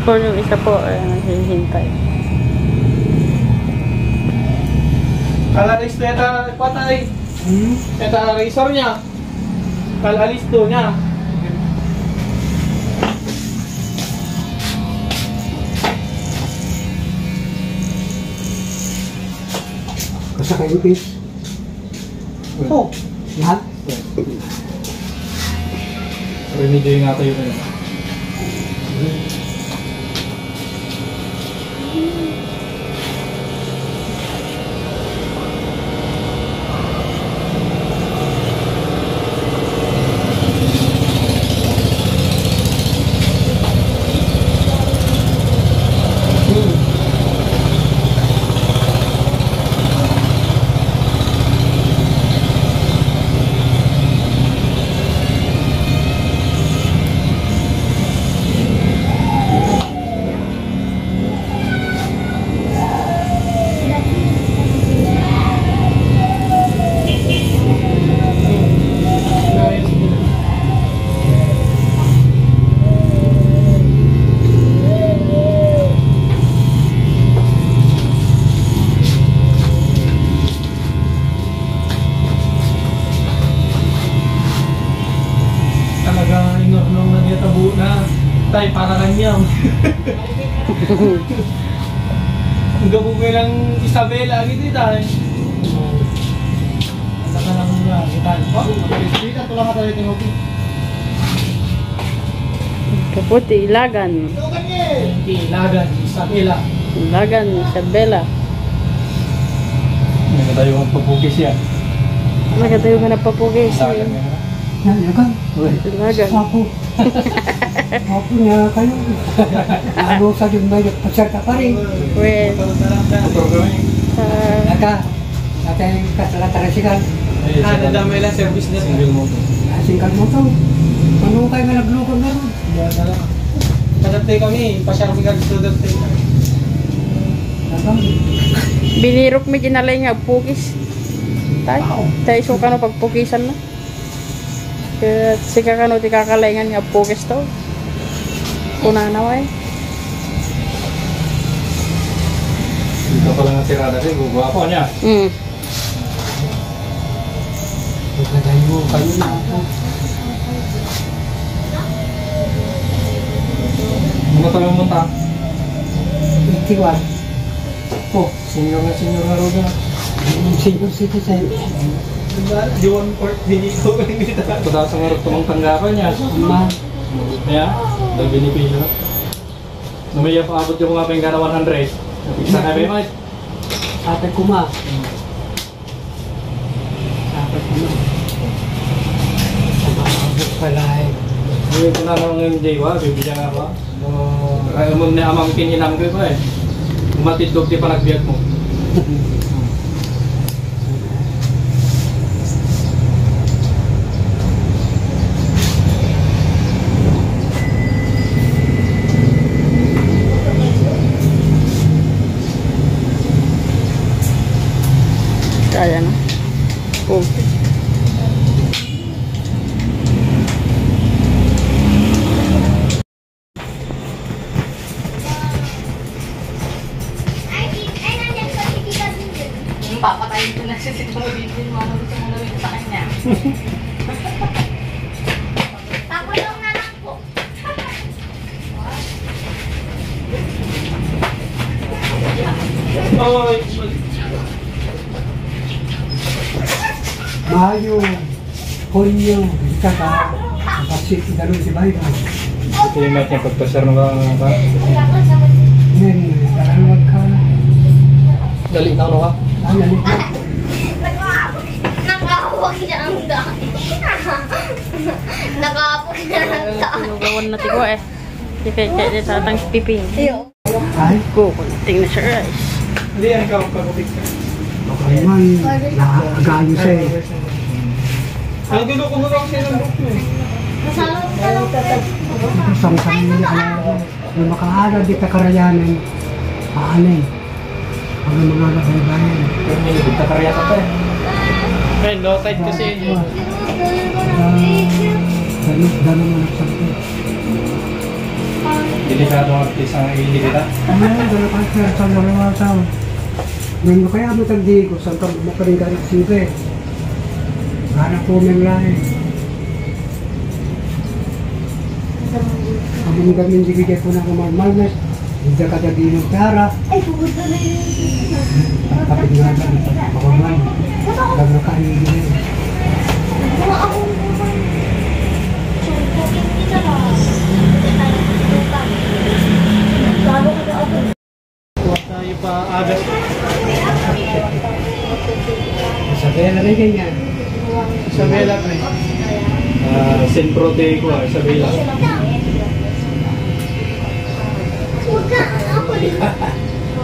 Kung yung isa po ay naghihintay. Kalalis na ito, patay. Ito ang razor niya. Kalalis to niya. Kasi kayo fish. Oh. Lahat. Remedyo yung nga tayo na yun. Tay, para lang yan. Ang gabugay ng Isabela, gitu tayo. Ang ka lang nga, kita. Dito, tulang ka tayo tinupi. Kaputi, ilagan. Ilagan, Isabela. Ilagan, Isabela. Hindi tayo magpapugis yan. Maganda yung hanap papugis. Ilagan yan. Ilagan. Ilagan. Sapo. Sapo niya kayo. Ano sa yung may pasyarta pa rin. Well, Natin kasalat-tarasikan. Nadamay lang service na. Single motor. Singkat mo to. Ano kayo nga naglukon na rin? Yan na lang. Kadaptay kami, pasyarami ka gusto daptay. binirok mi ginalay nga pugis. Tay so kano pagpugisan na. Kaya sika kano ti kakalayngan nga pugis to. Kuna naway. Dito pa lang ang tirada rin, guwapo niya. Pagkagay mo kayo na ako. Mga talang munta? 81. Oh, senior na roda. Senior citizen. Di one court, biniko. Ito daw sa marot tumang tanggapan niya. Ma. Kaya, dahil binipin na. Namaya pa abot yung mga penggana 100. Isa ka ba yung mga? Ate ko ma. Ate ko ma. Abot pala eh. Hindi ko na nang yung Jaywa, bibigyan nga ba? Kaya mo na amang kininam ko eh. Umatidog di pa nagbiyak mo. Kaya na. Okay. Papatayin ko na siya si Tumulidin. Mama gusto mo gawin ko sa kanya. Pakulong na lang po. Mayo. Ponyo. Kaka. Kapasik. Daroon si Bayo. Ito yung match niya pagpasar ng mga Yan. Karawag ka. Dali na ano ka? Ayalit na. Nakahawak siya ang daan. Nakahawak siya ang daan. Sinugawan na tigo eh. Di kaya tatang piping. Ay. Go, kunting na siya guys. Hindi yan ikaw pag-upik ka. Okay man. Nakakagayos eh. Ang gulo ko mo lang siya ng book mo eh. Masalot ka lang. Isang sarili na makaharap di kakarayanan. Aanay. Ang mga nakaibayan. Pero may libig kakarya ka pa eh. Eh, low tide kasi yun. Ganun mo nagsakit. Delikado ang artist ang hindi kita. Ano yung gano'n ka sir, sa nalawasaw. Ngayon mo kaya mo tagdi ko, saan ka makaling galit sibe. Hanap po may lahi. Kami gamin digigay po na kumarmalmes. Hindi ka dagi ng tara. Ay, pupunta na yun. Kapit nga dyan, pakuman. Lang na kain din. Mga ako naman. Sumpugin kita na. Lalo ka na ako. Kuha tayo pa agas. Sabihin na rin ganyan. Isabela pa eh. Sin proteico Isabela.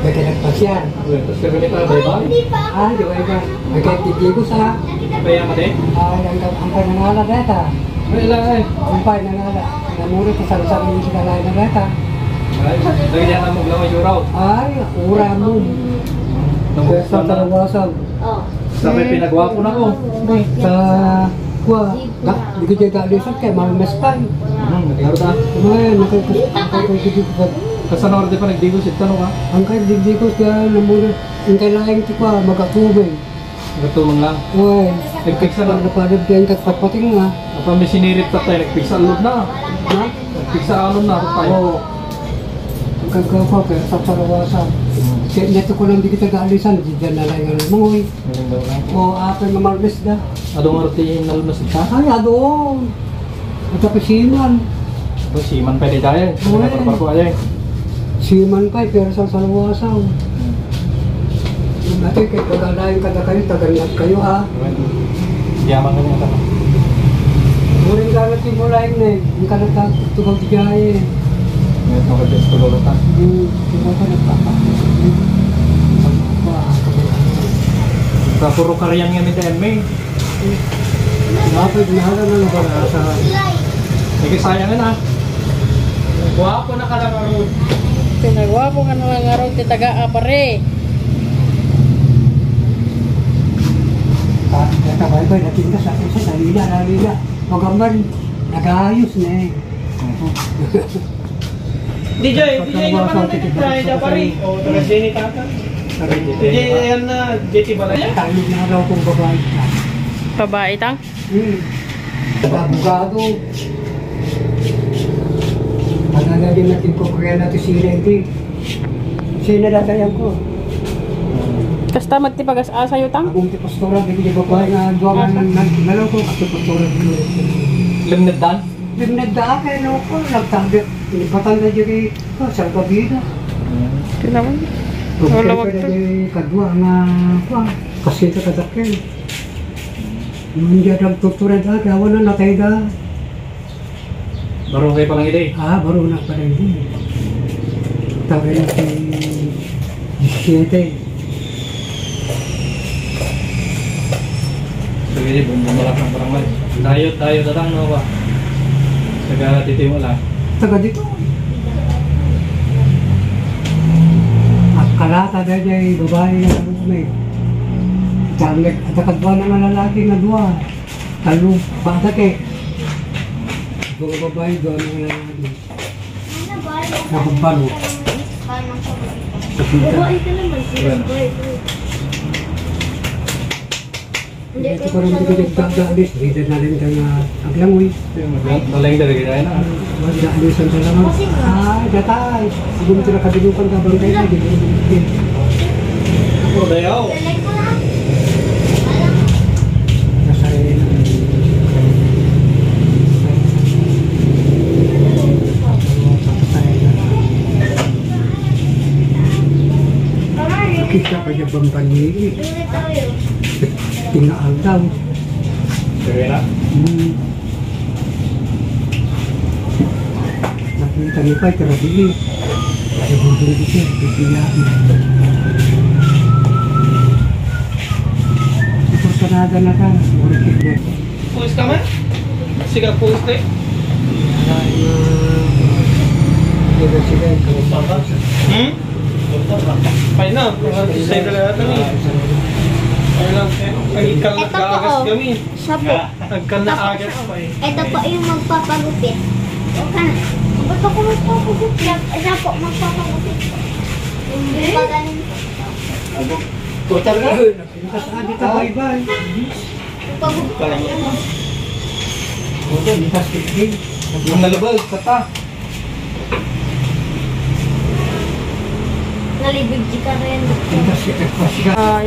May kinagpasyan. Tapos kami pa, ba? Ah, di ba iba? May kahit ko sa... Kaya mati? Ang panangala data. Wala eh. Ang panangala. Namuro ko sa sarili ng sinalay na data. Ay, lagyan na mo lang yung raw. Ay, ura mo. Sa tarawasan. Oh. Sabi pinagwapo na ko. Sa... Kuha, di ko dyan galisot kay Malmes pa. Naglaro ta. Ay, nakikita ko sa... Kasana order pa nagdigos ito no ka? Ang kahit digdi ko siya namuro. Ang kailangan ko pa, magkatubig. Nagtumang lang. Uy, Nagpiksa lang. napalad yan katpating nga. Apa may sinirip ta tayo, nagpiksa alod na. Ha? Nagpiksa alod na tayo. Oo. Ang kagapa, pero sa tarawasan. Kaya neto ko lang di kita gaalisan, di dyan na lang yung mangoy. Ganun daw lang. O atin na marbles na. Adong arti yung nalmas ita? Ay, adoon. At tapos siman. Ito, siman pwede tayo. Uy. Parko aja eh. Siman pa, pero sa tarawasan. Ate, kaya pagkalain ka na kayo, taganap kayo ha. Yaman ka niya tama. Muling gamit yung mulaing na eh. Yung kanatag, tugaw di gaya eh. Ngayon ako dyan sa lulutan. Diba ka nagpapa? Sa puro karyan nga ni Tenme. Bakit nahala na nabala sa... Sige sayang na. Guwapo na ka lang arod. Pinagwapo ka na lang araw, titaga pare. Nakabay-bay, natin ka sa akin sa salila. Magaman, nag-aayos na eh. DJ naman na nag-try na pari. O, taga-Jenny Tata. DJ yan na, JT Balaya. Tayo na raw kung babae ka. Babae tang. Abogado. Paglalagyan natin ko, kaya natin si Renty. Siya nadatayan ko. Kasta magtipagas-asa yung tang. Akong pastora, hindi ko babae nga duwangan ng nalaw ko. Ako pastora dito. Limned dan? Nagdaan kayo no ko, nagtabi. Inipatan na dyan ko, sa kabida. Tinaman. Wala Wala wag wag to. kadwa nga pa kasi sa kadakil. Yung dyan ang tutura dati, awan na natay da. Barong kayo palang ide. Baru na pa rin din. Tabi na si 17. Sige, bumbalak ng parang man. Dayo datang no ba? Taga titi mo lang. Taga dito. At kalata na dyan, babae na may. Dami, at akadwa na nga lalaki na dua. Talo, batak eh. Mga babae doon na nga lalaki. Nakabalo. Babae ka naman. Babae. Ito ko rin dito nagdaalis. Dito na rin ka nga aglangoy. Malang dari kita na. Magdaalisan sa laman. Datay. Siguro ito nakadilukan ka bang kayo. Oh, dayaw. Nasay na. Kita pa niya bang panili. Tinaal daw. Sige na. Nakita niya pa, pero dili. Kasi bubuli siya, bibiyaan. Ito sanada na ka, murikit na. Pulis ka man? Siga pulis tayo. Kaya sila, Pay na, sa'yo talaga ito ni. Ay lang, nagkal na kaagas kami. Siya po. Nagkal na agas pa eh. Ito po yung magpapagupit. Okay. Ba't ako magpapagot? Siya po, magpapagot. Hindi pa ganin. Total na. Saan dito ba iba? Magpapagot. Oto, litas tigil. Ang nalabag, kata. Nalibig ka rin. Litas tigil.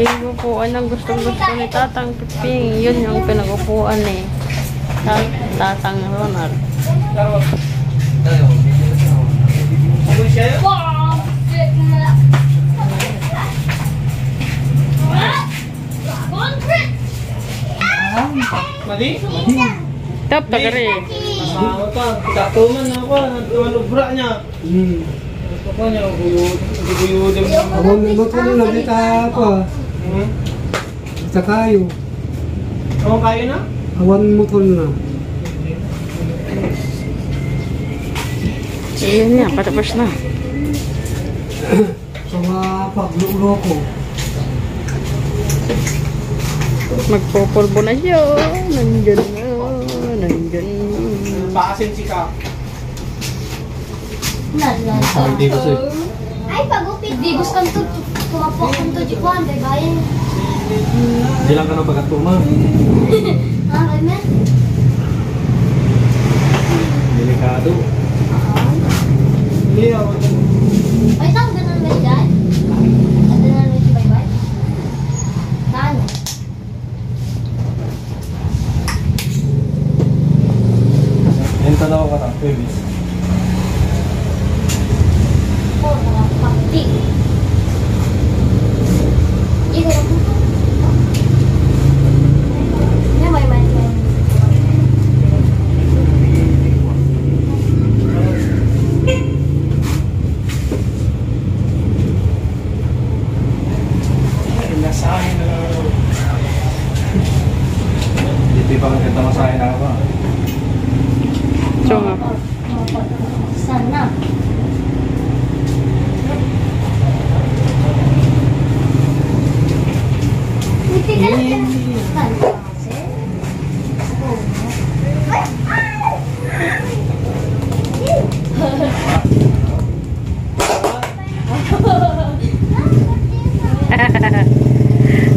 Yung upuan ang gustong-gusto ni Tatang Piping. Yun yung pinag-upuan ni Tatang Ronald. Ako siya yun? Wow! Shit na. Mali? Tap, tagari. Kasama pa. Tatuman na ako. Nanubra niya. Ako niya, guyudin mo. Awon mo ko na dito ako. Sa kayo. Ako kayo na? Awan mo ko na. Yun niya, patapos na. Sa mga paglulo ko. Magpupulbo na siya. Nandyan na. Nandyan. Paasin si Ka. Hindi ko sa'yo. Ay, pagupit. Di gusto kang to. Kumapok kang to. Jikuan, bayan. Hindi lang ka na pagkatuma. Ah, ay man. Delikado. Hindi ako. Ay, saan ganun ba dyan? Ganun ba si Baybay? Saan? Yan tanaw ka na, Pebis. Oh, nakapakti. Iya, ganun po. May. Nasahin na lang ako. Hindi pa magkita masahin na ako. So nga. Sana. Hindi ka lang. Sana kasi.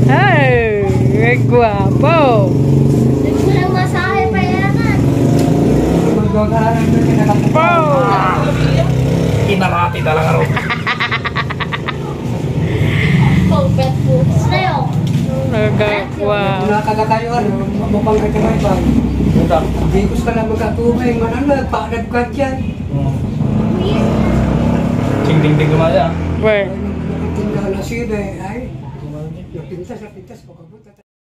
Ay, may guwapo. Hindi mo lang masahe pa yan. Magagaran na kinakapo. Inarati talaga ro. Oh, pet food. Snail. Nagagwa. Nakakaga kayo, mapang kayo may bag. Hindi ko ka lang magkatubay, mananag, paanag ka dyan. Ting-ting-ting kumaya. Well, Nakitinda na siya, ay, napintas, pagkabuti.